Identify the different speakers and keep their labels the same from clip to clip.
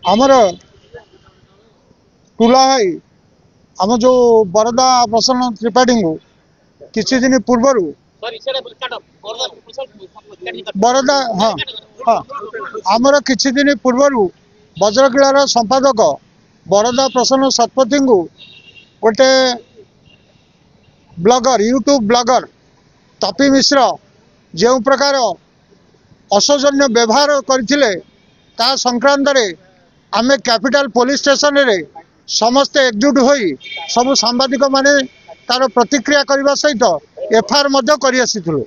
Speaker 1: आमर टुला भाई आम जो बरदा प्रसन्न त्रिपाठी को किसी दिन पूर्वर बरदा हाँ हाँ आमर किसी दिन पूर्वर वज्रकिलार संपादक बरदा प्रसन्न शतपथी को गोटे ब्लॉगर यूट्यूब ब्लॉगर तपी मिश्र जो प्रकार असौजन्य व्यवहार करथिले ता संक्रांत रे आमे कैपिटल पुलिस स्टेशन रे समस्ते एकजुट होई सब सांबादिक माने तार प्रतिक्रिया करने सहित एफआईआर मध्य करि आसिथिलु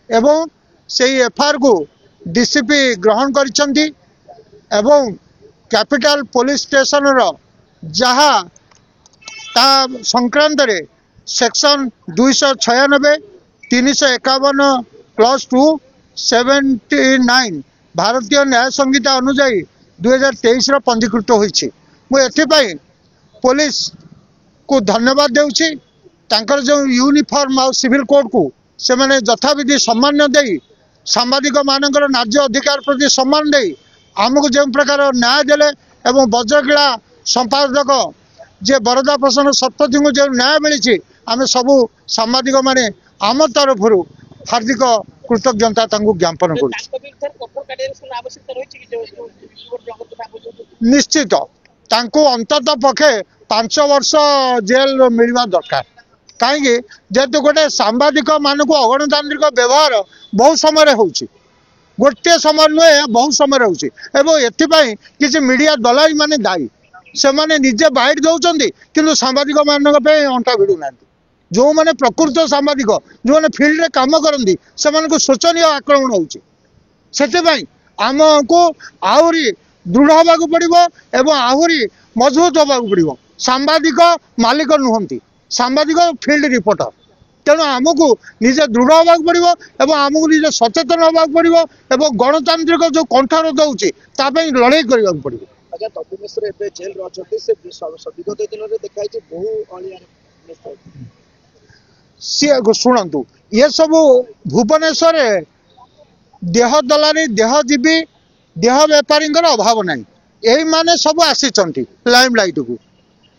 Speaker 1: एवं सेही एफआईआर को डीसीपी ग्रहण करिसंती एवं कैपिटल पुलिस स्टेशन रो जहा ता संक्रांत रे सेक्शन 296 351 क्लॉज 2 79 भारतीय न्याय संहिता अनुजाई 2023 पंजीकृत होइछि। मुझे पुलिस को धन्यवाद देउछि तांकर जो यूनिफॉर्म आ सिविल कोड को से माने यथाविधि सम्मान देई सांबादिक मानकर न्याय अधिकार प्रति सम्मान देई आमको जो प्रकार न्याय देले एवं वज्रकिला संपादक जे बरदा प्रसन्न शतपथी को जो न्याय मिली आम सबू सांबादिक माने आम तरफ हार्दिक कृतज्ञता ज्ञापन कर निश्चित तांको अंततः पक्षे 5 वर्ष जेल मिलवा दरकार कहीं जेहेतु गोटे सांबादिक मान को अगणतांत्रिक व्यवहार बहुत समय होउछि गोटे समय नुहे बहुत समय होउछि किसी मीडिया दलाई माने दायी से माने निजे बाइट दौरान किंतु सांबादिक मान अंटा भिड़ू ना जो मैंने प्रकृत सांबादिक जो मैंने फील्ड रे काम करती से शोचनीय आक्रमण होती आमको आहरी दृढ़ होगा पड़ो एवं आहरी मजबूत होगा पड़ो सांबादिक मालिक नुहति सांबादिक फील्ड रिपोर्टर तेणु आमको निजे दृढ़ होगा पड़ो एवं आमको निजे सचेतन होगा पड़ो एवं गणतांत्रिक जो कंठरोध होती लड़ाई करने पड़ो।
Speaker 2: अच्छा तपी मिश्र एबे जेल रचते से विगत दिन रे देखाई बहु अलिया
Speaker 1: सी शुणु ये सब भुवनेश्वर देह दलारी देहजीवी देह बेपारी अभाव ना यही माने सब आसी लाइम लाइट को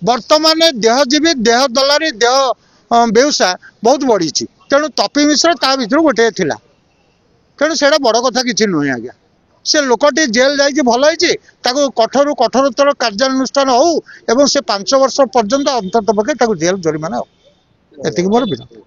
Speaker 1: बर्तमान देहजीवी देह दलारी देह बेउसा बहुत बढ़ी तेणु तपी मिश्र ता भर गोटे थिला तेणु से बड़ कथा किसी नुहे आज्ञा से लोकटी जेल जाइए भल है कठोर कठोरतर कार्यानुष्ठान हो से 5 वर्ष पर्यंत अंतत पक्षे जेल जरिमाना हो। एतिक मोर विनती।